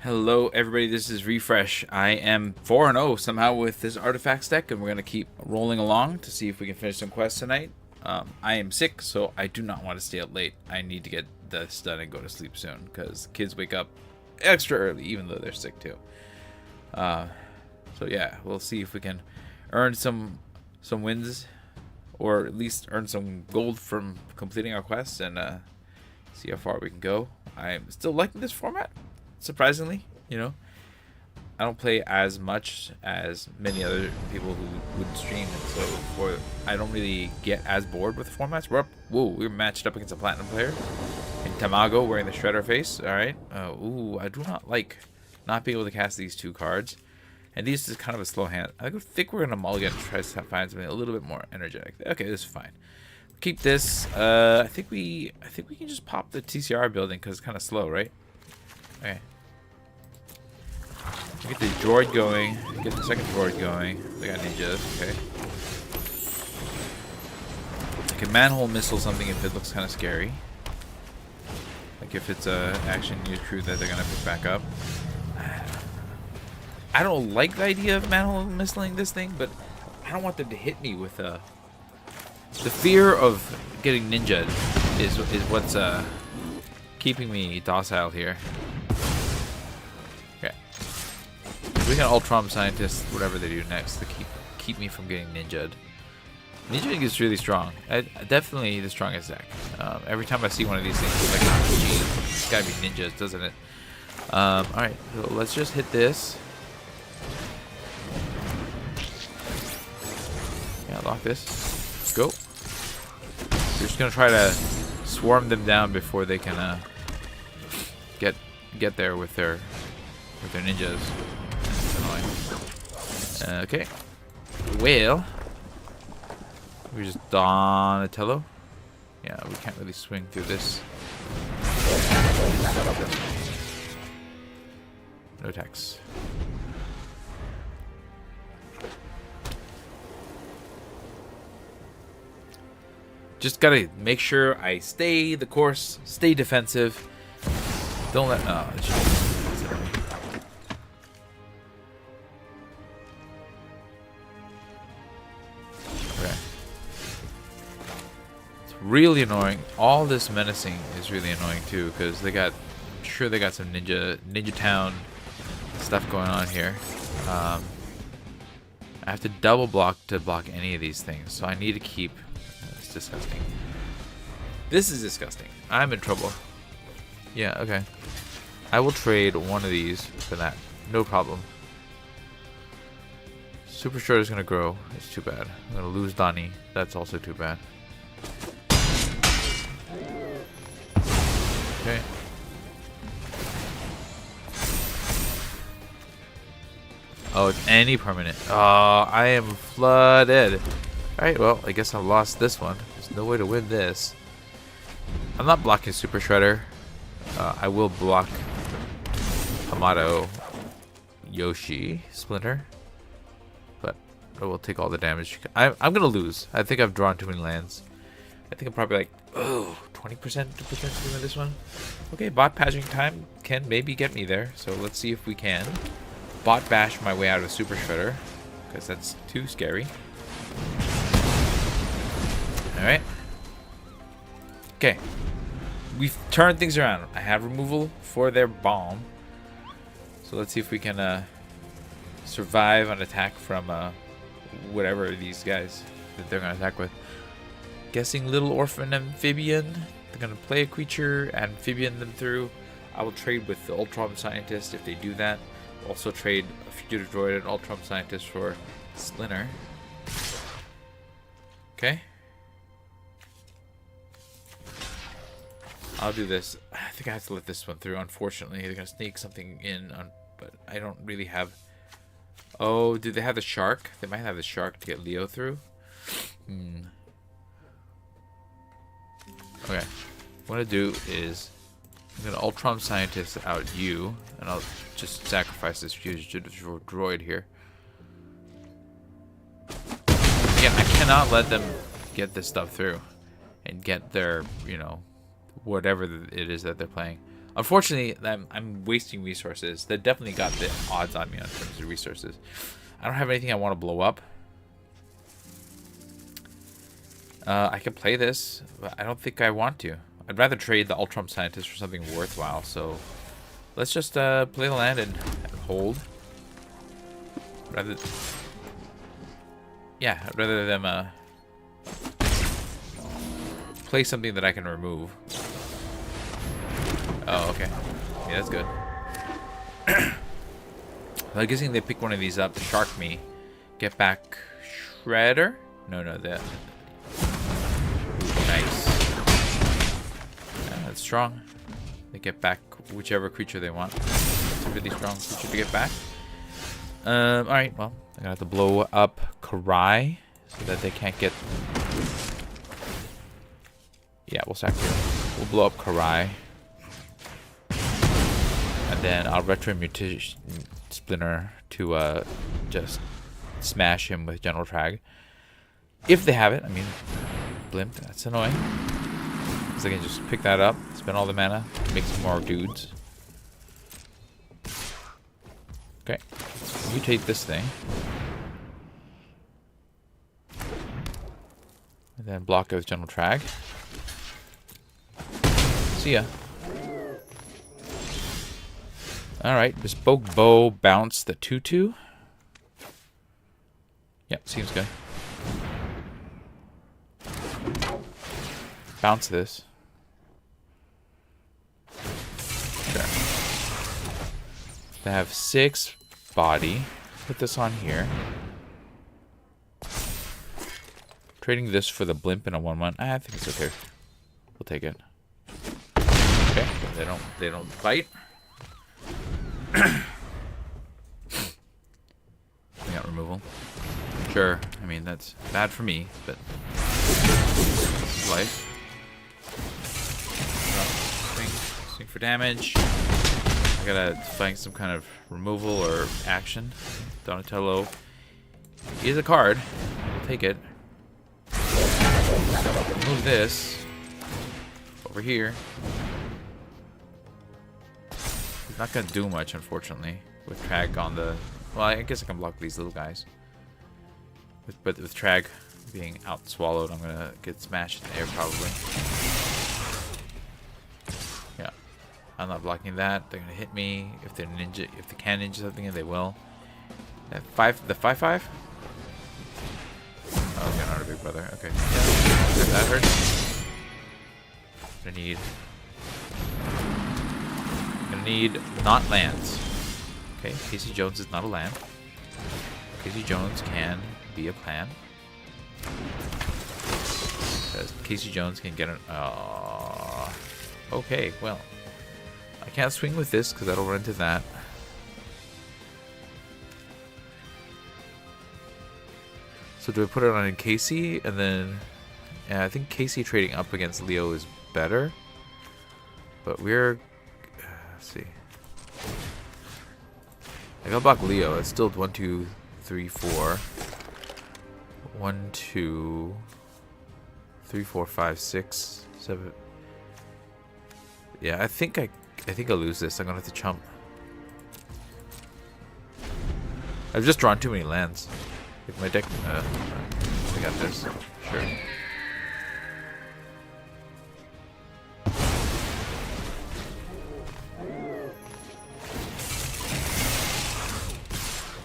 Hello everybody, this is Refresh. I am 4-0 somehow with this artifacts deck, and we're going to keep rolling along to see if we can finish some quests tonight. I am sick, so I do not want to stay up late. I need to get this done and go to sleep soon, because kids wake up extra early, even though they're sick too. So yeah, we'll see if we can earn some wins, or at least earn some gold from completing our quests, and see how far we can go. I'm still liking this format. Surprisingly, I don't play as much as many other people who would stream, and so I don't really get as bored with the formats. We're matched up against a platinum player in Tamago wearing the Shredder face. All right. I do not like not being able to cast these two cards, and these is kind of a slow hand. I think we're gonna mulligan and try to find something a little bit more energetic. Okay, this is fine. Keep this. I think we can just pop the TCR building because it's kind of slow, right? Okay. Get the droid going. Get the second droid going. They got ninjas. Okay. I can manhole missile something if it looks kind of scary. Like if it's a action news crew that they're gonna pick back up. I don't like the idea of manhole missiling this thing, but I don't want them to hit me with the fear of getting ninja is what's keeping me docile here. We can Ultron scientists, whatever they do next, to keep me from getting ninja'd. Ninja is really strong. Definitely the strongest deck. Every time I see one of these things, it's like, oh, geez, it's gotta be ninjas, doesn't it? Alright, so let's just hit this. Yeah, lock this. Let's go. We're just gonna try to swarm them down before they can get there with their ninjas. Okay. Well, we just Donatello. Yeah, we can't really swing through this. No attacks. Just gotta make sure I stay the course, stay defensive. Don't let. Oh, really annoying. All this menacing is really annoying too, because I'm sure they got some Ninja Town stuff going on here. I have to double block to block any of these things, so I need to keep. It's disgusting. This is disgusting. I'm in trouble. Yeah, okay. I will trade one of these for that. No problem. Super Shredder is gonna grow. It's too bad. I'm gonna lose Donnie. That's also too bad. Okay. Oh, it's any permanent. Oh, I am flooded. Alright, well, I guess I lost this one. There's no way to win this. I'm not blocking Super Shredder. I will block Hamato Yoshi Splinter. But I will take all the damage. I'm gonna lose. I think I've drawn too many lands. I think I'm probably like, 20% to potentially win this one. Okay, bot patching time can maybe get me there. So let's see if we can bot bash my way out of Super Shredder, because that's too scary. Alright. Okay. We've turned things around. I have removal for their bomb. So let's see if we can survive an attack from whatever these guys that they're going to attack with. Guessing Little Orphan Amphibian. They're going to play a creature, amphibian them through. I will trade with the Ultron Scientist if they do that. Also trade a Fugitive Droid and Ultron Scientist for Splinter. Okay. I'll do this. I think I have to let this one through. Unfortunately, they're going to sneak something in, but I don't really have... Oh, do they have the shark? They might have the shark to get Leo through. Okay, what I'm going to do is I'm going to Ultron Scientist out you, and I'll just sacrifice this Fugitive Droid here. Again, I cannot let them get this stuff through and get their, whatever it is that they're playing. Unfortunately, I'm wasting resources. They definitely got the odds on me in terms of resources. I don't have anything I want to blow up. I can play this, but I don't think I want to. I'd rather trade the Ultron Scientist for something worthwhile, so let's just play the land and hold. I'd rather them play something that I can remove. Oh, okay. Yeah, that's good. I'm guessing they pick one of these up to shark me. Get back Shredder? No, that. Ooh, nice. Yeah, that's strong. They get back whichever creature they want. It's a really strong creature to get back. Alright, well, I'm gonna have to blow up Karai so that they can't get. Yeah, we'll sack here. We'll blow up Karai. And then I'll retro mutation Splinter to just smash him with General Trag. If they have it, I mean, Blimp, that's annoying. Because they can just pick that up, spend all the mana, make some more dudes. Okay, let's mutate this thing. And then block it with General Trag. See ya. Alright, Bespoke Bow, bounce the 2/2. Yep, seems good. Bounce this. Sure. They have 6 body. Put this on here. Trading this for the blimp and a 1/1. I think it's okay. We'll take it. Okay, they don't fight. We got removal. Sure, I mean that's bad for me, but life. Swing for damage. I gotta find some kind of removal or action. Donatello is a card. We'll take it. Move this over here. Not gonna do much, unfortunately, with Trag on the. Well, I guess I can block these little guys. But with Trag being out swallowed, I'm gonna get smashed in the air probably. Yeah, I'm not blocking that. They're gonna hit me if they're ninja. If they can ninja something, and they will. That 5/5. Oh, okay, not a big brother. Okay, yeah, that hurts. Gonna need not lands. Okay, Casey Jones is not a land. Casey Jones can be a plan. Because Casey Jones can get an. Okay, well, I can't swing with this because that'll run into that. So do I put it on in Casey and then? Yeah, I think Casey trading up against Leo is better. But we're. Let's see. I got block Leo. It's still 1, 2, 3, 4. 1, 2, 3, 4, 5, 6, 7. Yeah, I think I'll lose this. I'm gonna have to chump. I've just drawn too many lands. Like my deck. I got this. Sure.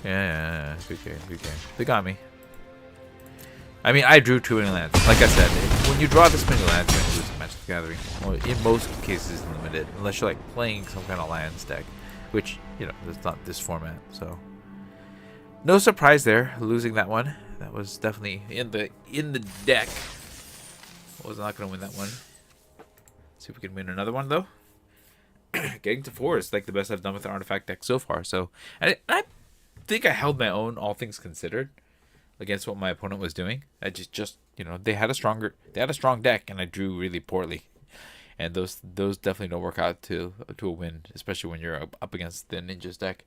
Yeah, good game. They got me. I mean, I drew too many lands. Like I said, when you draw this many lands, you're going to lose Magic the Gathering. Well, in most cases, limited. Unless you're like playing some kind of lands deck. Which, you know, that's not this format. So, no surprise there, losing that one. That was definitely in the deck. I was not going to win that one. See if we can win another one, though. Getting to 4 is like the best I've done with the Artifact deck so far. So, I think I held my own, all things considered, against what my opponent was doing. I just you know, they had a strong deck, and I drew really poorly, and those definitely don't work out to a win, especially when you're up against the Ninja's deck.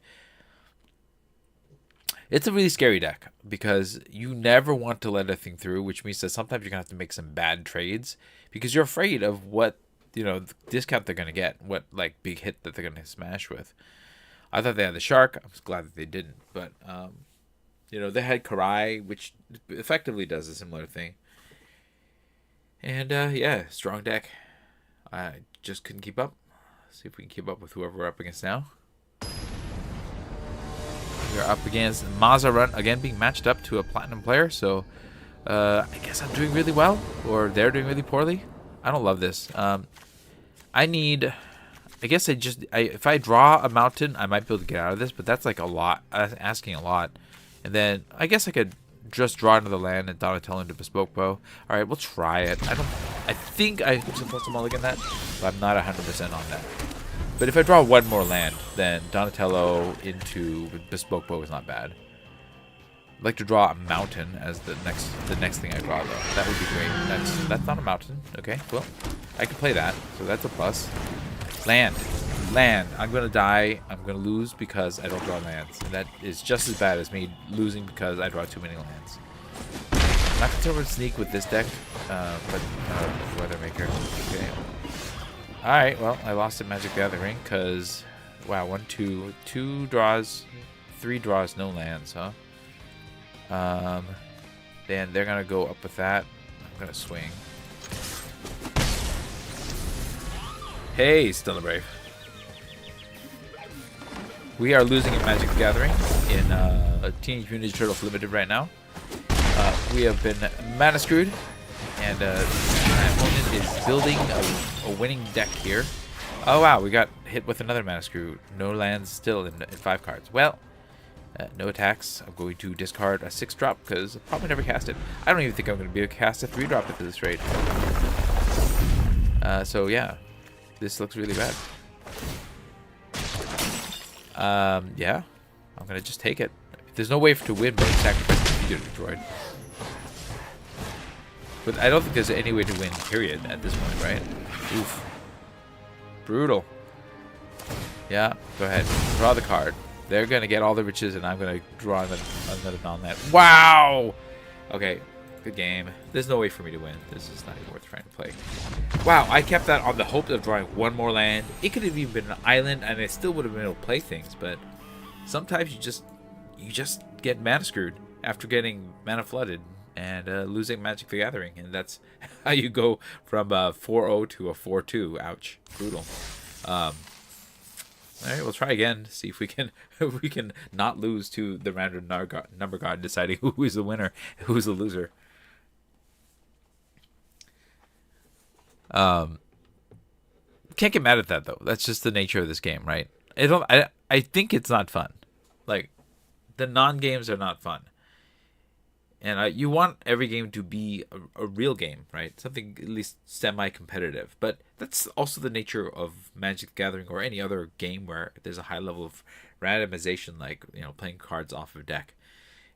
It's a really scary deck because you never want to let a thing through, which means that sometimes you're gonna have to make some bad trades because you're afraid of what you know, the discount they're gonna get, what like big hit that they're gonna smash with. I thought they had the shark. I was glad that they didn't, but you know, they had Karai, which effectively does a similar thing. And yeah, strong deck. I just couldn't keep up. See if we can keep up with whoever we're up against now. We're up against Mazarun, again being matched up to a platinum player, so I guess I'm doing really well, or they're doing really poorly. I don't love this. I guess if I draw a mountain, I might be able to get out of this, but that's like a lot, asking a lot. And then I guess I could just draw another land and Donatello into Bespoke Bow. All right, we'll try it. I think I'm supposed to mulligan that, but I'm not 100% on that. But if I draw one more land, then Donatello into Bespoke Bow is not bad. I'd like to draw a mountain as the next thing I draw, though. That would be great. That's not a mountain. Okay, well, I can play that, so that's a plus. Land. I'm gonna die. I'm gonna lose because I don't draw lands. And that is just as bad as me losing because I draw too many lands. I'm not concerned with sneak with this deck, but Weathermaker. Okay. Alright, well, I lost to Magic Gathering because, wow, 2 draws, 3 draws, no lands, huh? Then they're gonna go up with that. I'm gonna swing. Hey, Still Brave. We are losing in Magic the Gathering in Teenage Mutant Ninja Turtles Limited right now. We have been mana screwed, and my opponent is building a winning deck here. Oh wow, we got hit with another mana screw. No lands still in 5 cards. Well, no attacks. I'm going to discard a 6-drop because I'll probably never cast it. I don't even think I'm going to be able to cast a 3-drop at this rate. So yeah, this looks really bad. Yeah, I'm gonna just take it. There's no way to win by sacrificing the Fugitive Droid. But I don't think there's any way to win, period, at this point, right? Oof. Brutal. Yeah, go ahead. Draw the card. They're gonna get all the riches, and I'm gonna draw another non-land. Wow! Okay, good game. There's no way for me to win. This is not even worth trying to play. Wow, I kept that on the hope of drawing one more land. It could have even been an island, and I still would have been able to play things, but sometimes you just get mana screwed after getting mana flooded and losing Magic the Gathering, and that's how you go from a 4-0 to a 4-2. Ouch, brutal. All right, we'll try again. See if we can not lose to the random number god deciding who is the winner, who is the loser. Can't get mad at that though. That's just the nature of this game, right? I think it's not fun. Like, the non-games are not fun. And you want every game to be a real game, right? Something at least semi-competitive. But that's also the nature of Magic the Gathering or any other game where there's a high level of randomization, like, you know, playing cards off of a deck.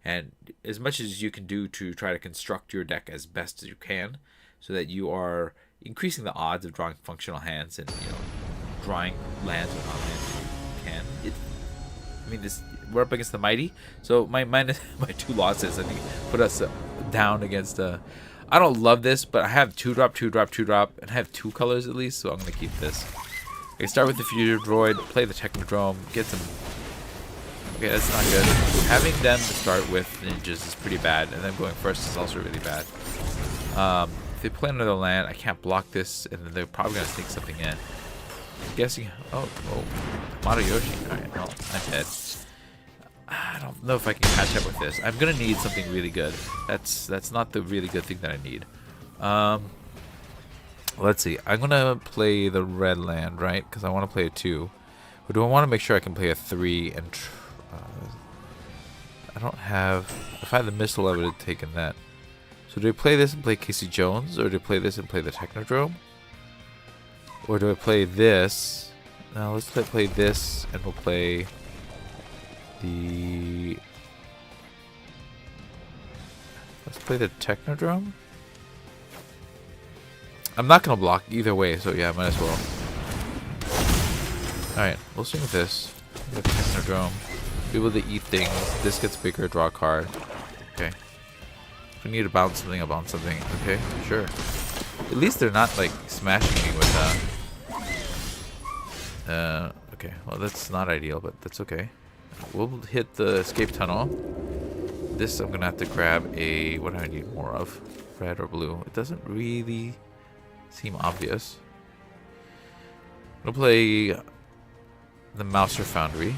And as much as you can do to try to construct your deck as best as you can, so that you are increasing the odds of drawing functional hands and, you know, drawing lands with non-lands you can. I mean, we're up against the Mighty, so my 2 losses, I think, put us down against I don't love this, but I have 2-drop, 2-drop, 2-drop, and I have 2 colors at least, so I'm going to keep this. I can start with the Fugitive Droid, play the Technodrome, get some... Okay, that's not good. Having them start with ninjas is pretty bad, and them going first is also really bad. If they play another land, I can't block this, and then they're probably going to sneak something in. I'm guessing... Oh. Matayoshi. Alright, well, I'm dead. I don't know if I can catch up with this. I'm going to need something really good. That's not the really good thing that I need. Let's see. I'm going to play the red land, right? Because I want to play a 2. Or do I want to make sure I can play a 3 and... I don't have... If I had the missile, I would have taken that. So do I play this and play Casey Jones? Or do I play this and play the Technodrome? Or do I play this? No, let's play this, and we'll play the... Let's play the Technodrome? I'm not going to block either way, so yeah, might as well. Alright, we'll swing with this. The Technodrome. Be able to eat things. This gets bigger, draw a card. Okay. If we need to bounce something, I'll bounce something. Okay, sure. At least they're not like smashing me with okay, well that's not ideal, but that's okay. We'll hit the escape tunnel. This I'm gonna have to grab a, what do I need more of? Red or blue? It doesn't really seem obvious. We'll play the Mouser Foundry.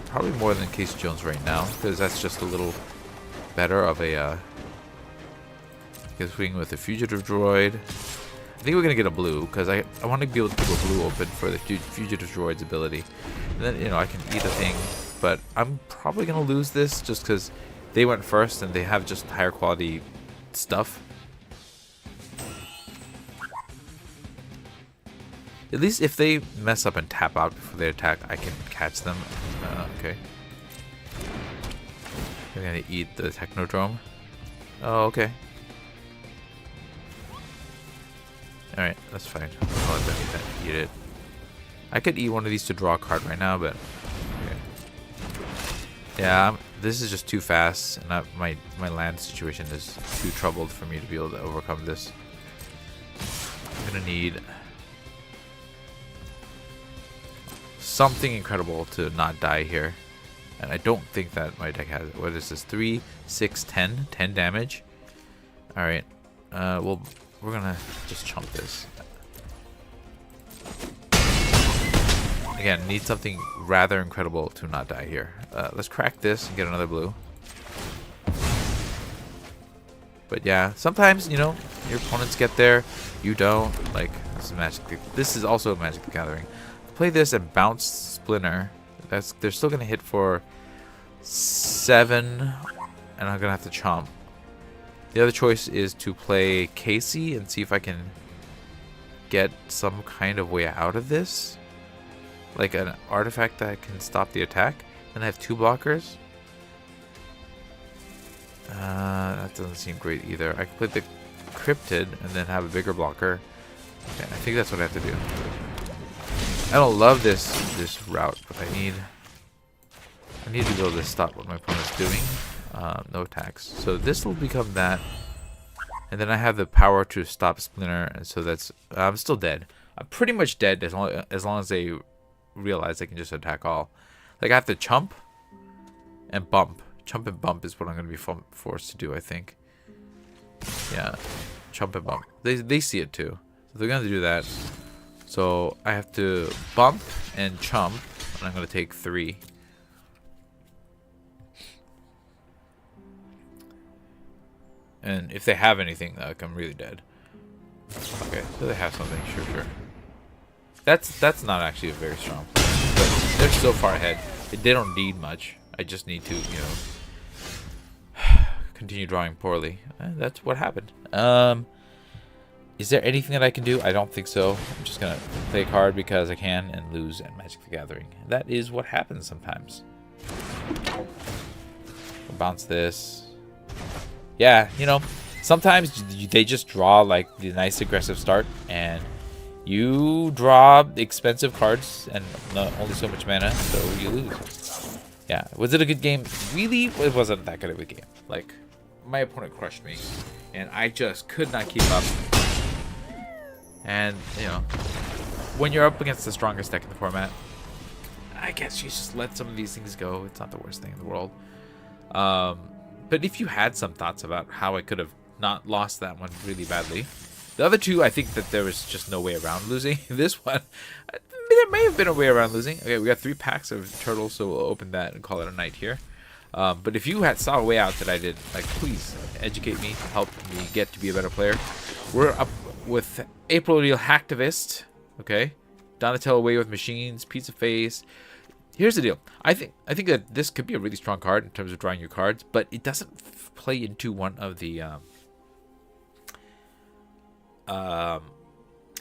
Probably more than Case Jones right now, because that's just a little better of a swing with the Fugitive Droid. I think we're gonna get a blue because I want to be able to keep a blue open for the Fugitive Droid's ability. And then, you know, I can eat a thing, but I'm probably gonna lose this just because they went first and they have just higher quality stuff. At least if they mess up and tap out before they attack, I can catch them. Okay. They're gonna eat the Technodrome. Oh, okay. Alright, that's fine. I'll let them eat it. I could eat one of these to draw a card right now, but okay. Yeah, this is just too fast, and my land situation is too troubled for me to be able to overcome this. I'm gonna need something incredible to not die here, and I don't think that my deck has it. What is this? 3, 6, 10 damage. Alright, well, we're gonna just chump this. Again, need something rather incredible to not die here. Let's crack this and get another blue. But yeah, sometimes, you know, your opponents get there, you don't. Like, this is Magic. This is also Magic the Gathering. Play this and bounce Splinter. They're still gonna hit for 7, and I'm gonna have to chomp. The other choice is to play Casey and see if I can get some kind of way out of this. Like an artifact that can stop the attack. And I have 2 blockers. That doesn't seem great either. I can play the Cryptid and then have a bigger blocker. Okay, I think that's what I have to do. I don't love this route, but I need to be able to stop what my opponent's doing. No attacks. So this will become that. And then I have the power to stop Splinter, and so that's... I'm still dead. I'm pretty much dead as long as they realize they can just attack all. Like, I have to chump and bump. Chump and bump is what I'm going to be forced to do, I think. Yeah. Chump and bump. They see it too. So they're going to do that. So I have to bump and chump, and I'm going to take 3. And if they have anything, like, I'm really dead. Okay, so they have something, sure. That's not actually a very strong play, but they're so far ahead. They don't need much. I just need to, you know, continue drawing poorly. And that's what happened. Is there anything that I can do? I don't think so. I'm just gonna play a card because I can and lose at Magic the Gathering. That is what happens sometimes. I'll bounce this. Yeah, you know, sometimes they just draw like the nice aggressive start, and you draw expensive cards and only so much mana, so you lose. Yeah, was it a good game? Really, it wasn't that good of a game. Like, my opponent crushed me, and I just could not keep up. And, you know, when you're up against the strongest deck in the format, I guess you just let some of these things go. It's not the worst thing in the world. But if you had some thoughts about how I could have not lost that one really badly. The other two, I think that there was just no way around losing. This one, there may have been a way around losing. Okay, we got 3 packs of turtles, so we'll open that and call it a night here. But if you saw a way out that I did, like, please educate me, help me get to be a better player. We're up with April O'Neil Hacktivist, okay? Donatello Away with Machines, Pizza Face. Here's the deal. I think that this could be a really strong card in terms of drawing your cards, but it doesn't play into one of the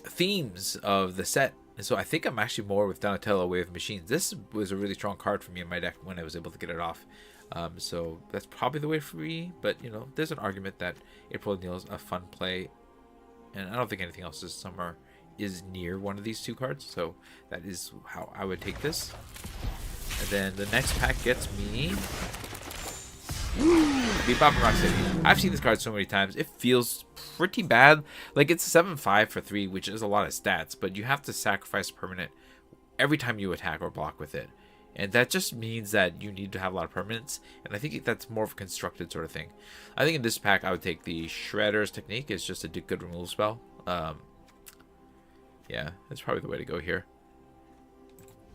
themes of the set. And so I think I'm actually more with Donatello Away with Machines. This was a really strong card for me in my deck when I was able to get it off. So that's probably the way for me. But, you know, there's an argument that April O'Neil is a fun play. And I don't think anything else this summer is near one of these 2 cards. So that is how I would take this. And then the next pack gets me Bebop and Rocksteady. I've seen this card so many times. It feels pretty bad. Like, it's 7/5 for 3, which is a lot of stats, but you have to sacrifice permanent every time you attack or block with it. And that just means that you need to have a lot of permanents, and I think that's more of a constructed sort of thing. I think in this pack, I would take the Shredder's Technique. It's just a good removal spell. Yeah, that's probably the way to go here.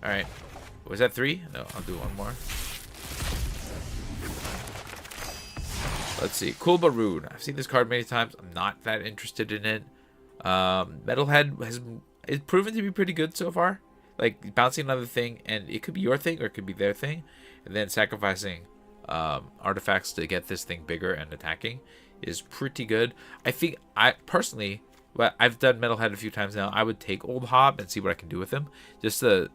Alright. Was that 3? No, I'll do one more. Let's see. Cool but Rude. I've seen this card many times. I'm not that interested in it. Metalhead is proven to be pretty good so far. Like, bouncing another thing, and it could be your thing or it could be their thing. And then sacrificing artifacts to get this thing bigger and attacking is pretty good. I think, personally, I've done Metalhead a few times now. I would take Old Hob and see what I can do with him. Just the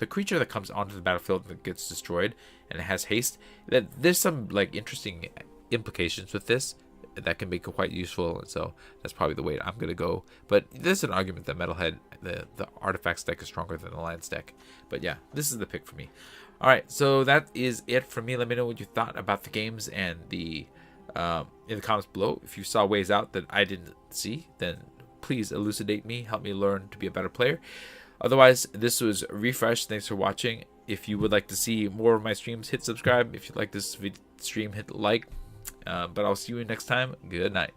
creature that comes onto the battlefield that gets destroyed and it has haste. There's some, like, interesting implications with this that can make it quite useful, and so that's probably the way I'm gonna go. But there's an argument that Metalhead, the artifacts deck, is stronger than the Alliance deck. But yeah, this is the pick for me. All right, so that is it for me. Let me know what you thought about the games and the in the comments below. If you saw ways out that I didn't see, then please elucidate me, help me learn to be a better player. Otherwise, this was Refresh. Thanks for watching. If you would like to see more of my streams, hit subscribe. If you like this stream, hit like. But I'll see you next time. Good night.